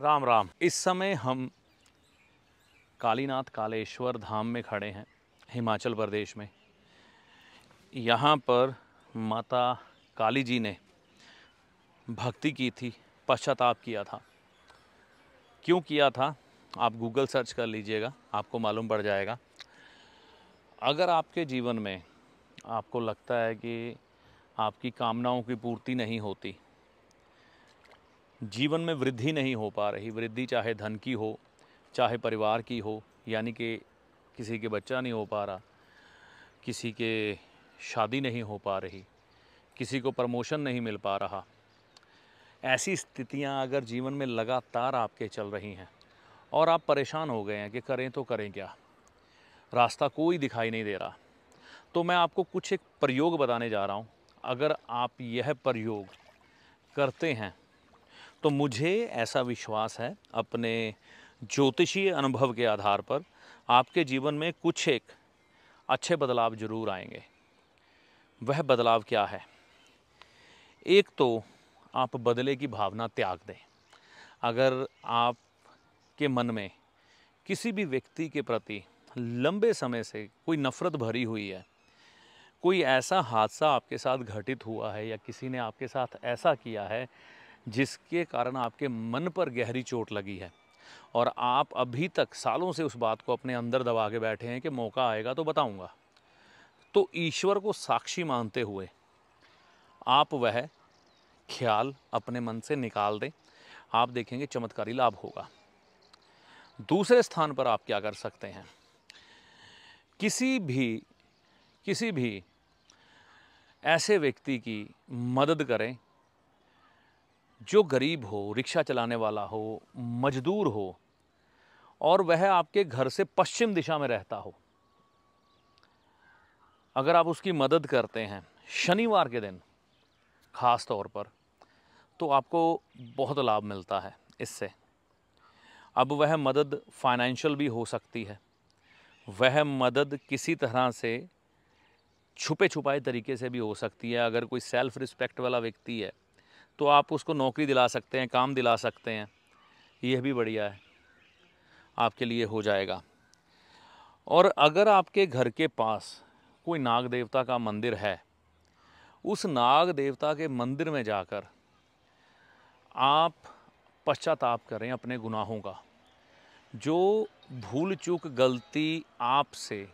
राम राम। इस समय हम कालीनाथ कालेश्वर धाम में खड़े हैं, हिमाचल प्रदेश में। यहाँ पर माता काली जी ने भक्ति की थी, पश्चाताप किया था। क्यों किया था आप गूगल सर्च कर लीजिएगा, आपको मालूम पड़ जाएगा। अगर आपके जीवन में आपको लगता है कि आपकी कामनाओं की पूर्ति नहीं होती, जीवन में वृद्धि नहीं हो पा रही, वृद्धि चाहे धन की हो, चाहे परिवार की हो, यानी कि किसी के बच्चा नहीं हो पा रहा, किसी के शादी नहीं हो पा रही, किसी को प्रमोशन नहीं मिल पा रहा, ऐसी स्थितियां अगर जीवन में लगातार आपके चल रही हैं और आप परेशान हो गए हैं कि करें तो करें क्या, रास्ता कोई दिखाई नहीं दे रहा, तो मैं आपको कुछ एक प्रयोग बताने जा रहा हूं। अगर आप यह प्रयोग करते हैं तो मुझे ऐसा विश्वास है अपने ज्योतिषीय अनुभव के आधार पर आपके जीवन में कुछ एक अच्छे बदलाव जरूर आएंगे। वह बदलाव क्या है? एक तो आप बदले की भावना त्याग दें। अगर आपके मन में किसी भी व्यक्ति के प्रति लंबे समय से कोई नफ़रत भरी हुई है, कोई ऐसा हादसा आपके साथ घटित हुआ है या किसी ने आपके साथ ऐसा किया है जिसके कारण आपके मन पर गहरी चोट लगी है और आप अभी तक सालों से उस बात को अपने अंदर दबा के बैठे हैं कि मौका आएगा तो बताऊंगा, तो ईश्वर को साक्षी मानते हुए आप वह ख्याल अपने मन से निकाल दें। आप देखेंगे चमत्कारी लाभ होगा। दूसरे स्थान पर आप क्या कर सकते हैं? किसी भी ऐसे व्यक्ति की मदद करें जो गरीब हो, रिक्शा चलाने वाला हो, मजदूर हो और वह आपके घर से पश्चिम दिशा में रहता हो। अगर आप उसकी मदद करते हैं शनिवार के दिन खास तौर पर, तो आपको बहुत लाभ मिलता है इससे। अब वह मदद फाइनेंशियल भी हो सकती है, वह मदद किसी तरह से छुपे छुपाए तरीके से भी हो सकती है। अगर कोई सेल्फ रिस्पेक्ट वाला व्यक्ति है तो आप उसको नौकरी दिला सकते हैं, काम दिला सकते हैं, यह भी बढ़िया है, आपके लिए हो जाएगा। और अगर आपके घर के पास कोई नाग देवता का मंदिर है, उस नाग देवता के मंदिर में जाकर आप पश्चाताप करें अपने गुनाहों का। जो भूल चूक गलती आपसे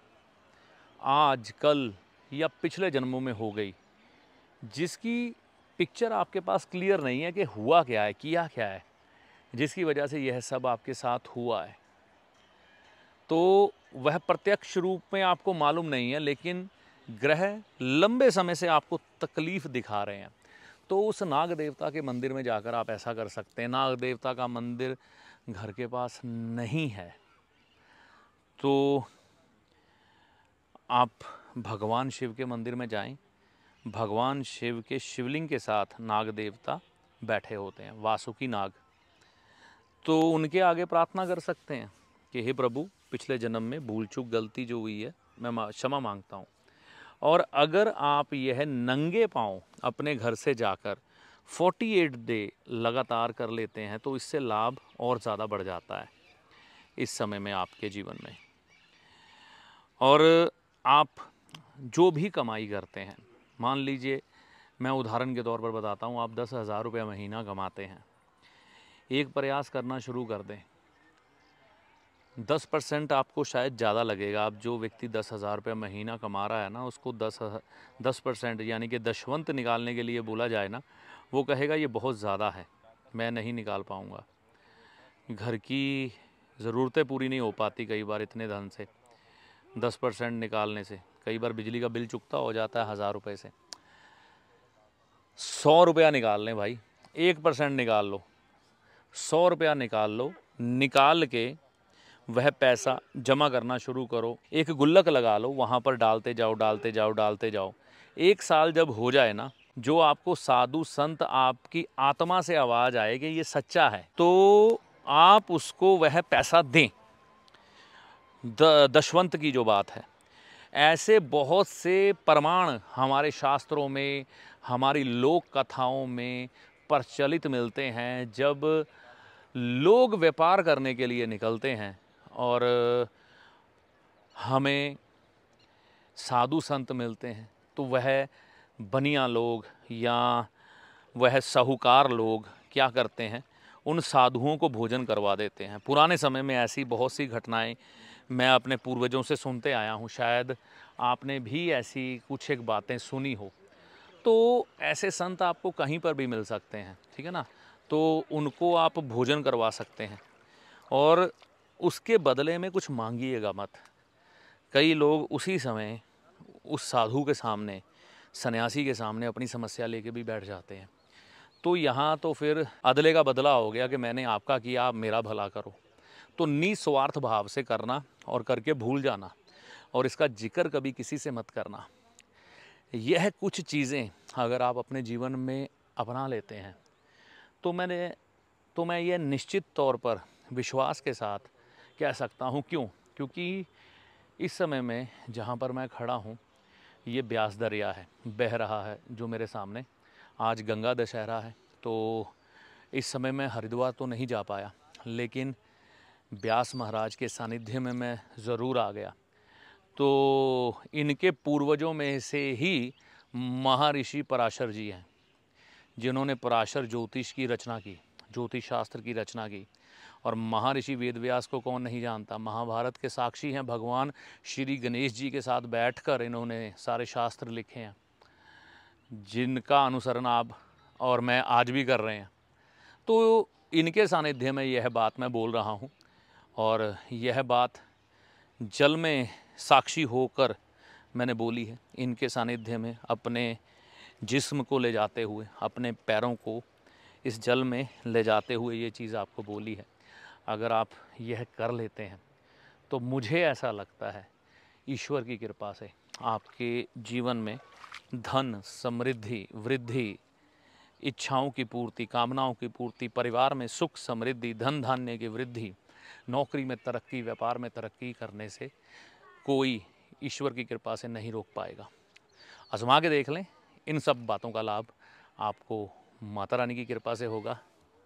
आज, कल या पिछले जन्मों में हो गई, जिसकी पिक्चर आपके पास क्लियर नहीं है कि हुआ क्या है, किया क्या है, जिसकी वजह से यह सब आपके साथ हुआ है, तो वह प्रत्यक्ष रूप में आपको मालूम नहीं है, लेकिन ग्रह लंबे समय से आपको तकलीफ दिखा रहे हैं, तो उस नाग देवता के मंदिर में जाकर आप ऐसा कर सकते हैं। नाग देवता का मंदिर घर के पास नहीं है तो आप भगवान शिव के मंदिर में जाएं। भगवान शिव के शिवलिंग के साथ नाग देवता बैठे होते हैं, वासुकी नाग, तो उनके आगे प्रार्थना कर सकते हैं कि हे प्रभु, पिछले जन्म में भूल चूक गलती जो हुई है मैं क्षमा मांगता हूँ। और अगर आप यह नंगे पांव अपने घर से जाकर 48 डे लगातार कर लेते हैं तो इससे लाभ और ज़्यादा बढ़ जाता है इस समय में आपके जीवन में। और आप जो भी कमाई करते हैं, मान लीजिए मैं उदाहरण के तौर पर बताता हूँ, आप 10,000 रुपये महीना कमाते हैं, एक प्रयास करना शुरू कर दें। 10% आपको शायद ज़्यादा लगेगा। अब जो व्यक्ति 10,000 रुपये महीना कमा रहा है ना, उसको 10% यानी कि दशवंत निकालने के लिए बोला जाए ना, वो कहेगा ये बहुत ज़्यादा है, मैं नहीं निकाल पाऊँगा। घर की ज़रूरतें पूरी नहीं हो पाती कई बार इतने धन से। 10% निकालने से कई बार बिजली का बिल चुकता हो जाता है 1,000 रुपये से। 100 रुपया निकाल लें भाई, 1% निकाल लो, 100 रुपया निकाल लो, निकाल के वह पैसा जमा करना शुरू करो। एक गुल्लक लगा लो, वहाँ पर डालते जाओ डालते जाओ डालते जाओ। 1 साल जब हो जाए ना, जो आपको साधु संत आपकी आत्मा से आवाज़ आए कि ये सच्चा है, तो आप उसको वह पैसा दें। दशवंत की जो बात है, ऐसे बहुत से प्रमाण हमारे शास्त्रों में, हमारी लोक कथाओं में प्रचलित मिलते हैं। जब लोग व्यापार करने के लिए निकलते हैं और हमें साधु संत मिलते हैं, तो वह बनिया लोग या वह साहूकार लोग क्या करते हैं, उन साधुओं को भोजन करवा देते हैं। पुराने समय में ऐसी बहुत सी घटनाएं मैं अपने पूर्वजों से सुनते आया हूँ, शायद आपने भी ऐसी कुछ एक बातें सुनी हो। तो ऐसे संत आपको कहीं पर भी मिल सकते हैं, ठीक है ना। तो उनको आप भोजन करवा सकते हैं और उसके बदले में कुछ मांगिएगा मत। कई लोग उसी समय उस साधु के सामने, सन्यासी के सामने अपनी समस्या लेके भी बैठ जाते हैं। तो यहाँ तो फिर अदले का बदला हो गया कि मैंने आपका किया, आप मेरा भला करो। तो निस्वार्थ भाव से करना और करके भूल जाना, और इसका जिक्र कभी किसी से मत करना। यह कुछ चीज़ें अगर आप अपने जीवन में अपना लेते हैं तो मैं ये निश्चित तौर पर विश्वास के साथ कह सकता हूँ। क्यों? क्योंकि इस समय में जहाँ पर मैं खड़ा हूँ, ये ब्यास दरिया है, बह रहा है जो मेरे सामने। आज गंगा दशहरा है, तो इस समय मैं हरिद्वार तो नहीं जा पाया, लेकिन व्यास महाराज के सानिध्य में मैं ज़रूर आ गया। तो इनके पूर्वजों में से ही महर्षि पराशर जी हैं, जिन्होंने पराशर ज्योतिष की रचना की, ज्योतिष शास्त्र की रचना की। और महर्षि वेदव्यास को कौन नहीं जानता, महाभारत के साक्षी हैं। भगवान श्री गणेश जी के साथ बैठकर इन्होंने सारे शास्त्र लिखे हैं, जिनका अनुसरण आप और मैं आज भी कर रहे हैं। तो इनके सानिध्य में यह बात मैं बोल रहा हूँ, और यह बात जल में साक्षी होकर मैंने बोली है। इनके सानिध्य में अपने जिस्म को ले जाते हुए, अपने पैरों को इस जल में ले जाते हुए ये चीज़ आपको बोली है। अगर आप यह कर लेते हैं तो मुझे ऐसा लगता है ईश्वर की कृपा से आपके जीवन में धन, समृद्धि, वृद्धि, इच्छाओं की पूर्ति, कामनाओं की पूर्ति, परिवार में सुख समृद्धि, धन धान्य की वृद्धि, नौकरी में तरक्की, व्यापार में तरक्की करने से कोई ईश्वर की कृपा से नहीं रोक पाएगा। आजमा के देख लें, इन सब बातों का लाभ आपको माता रानी की कृपा से होगा।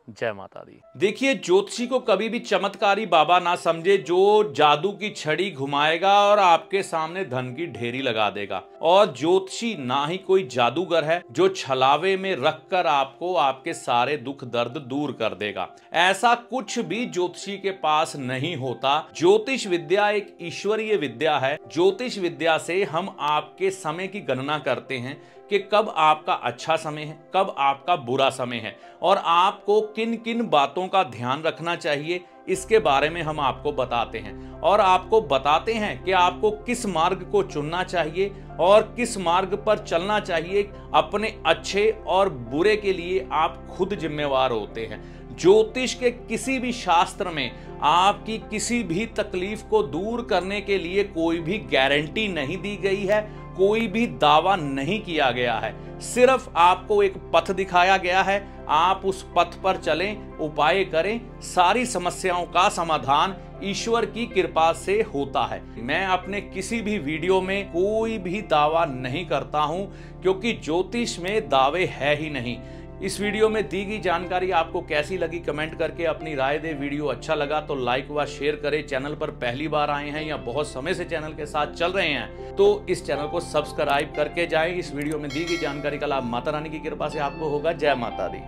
जय माता दी। देखिए, ज्योतिषी को कभी भी चमत्कारी बाबा ना समझे, जो जादू की छड़ी घुमाएगा और आपके सामने धन की ढेरी लगा देगा। और ज्योतिषी ना ही कोई जादूगर है जो छलावे में रखकर आपको आपके सारे दुख दर्द दूर कर देगा। ऐसा कुछ भी ज्योतिषी के पास नहीं होता। ज्योतिष विद्या एक ईश्वरीय विद्या है। ज्योतिष विद्या से हम आपके समय की गणना करते हैं कि कब आपका अच्छा समय है, कब आपका बुरा समय है, और आपको किन किन बातों का ध्यान रखना चाहिए, इसके बारे में हम आपको बताते हैं। और आपको बताते हैं कि आपको किस मार्ग को चुनना चाहिए और किस मार्ग पर चलना चाहिए। अपने अच्छे और बुरे के लिए आप खुद जिम्मेवार होते हैं। ज्योतिष के किसी भी शास्त्र में आपकी किसी भी तकलीफ को दूर करने के लिए कोई भी गारंटी नहीं दी गई है, कोई भी दावा नहीं किया गया है। सिर्फ आपको एक पथ दिखाया गया है, आप उस पथ पर चलें, उपाय करें। सारी समस्याओं का समाधान ईश्वर की कृपा से होता है। मैं अपने किसी भी वीडियो में कोई भी दावा नहीं करता हूं, क्योंकि ज्योतिष में दावे है ही नहीं। इस वीडियो में दी गई जानकारी आपको कैसी लगी, कमेंट करके अपनी राय दे। वीडियो अच्छा लगा तो लाइक व शेयर करें। चैनल पर पहली बार आए हैं या बहुत समय से चैनल के साथ चल रहे हैं तो इस चैनल को सब्सक्राइब करके जाएं। इस वीडियो में दी गई जानकारी का लाभ माता रानी की कृपा से आपको होगा। जय माता दी।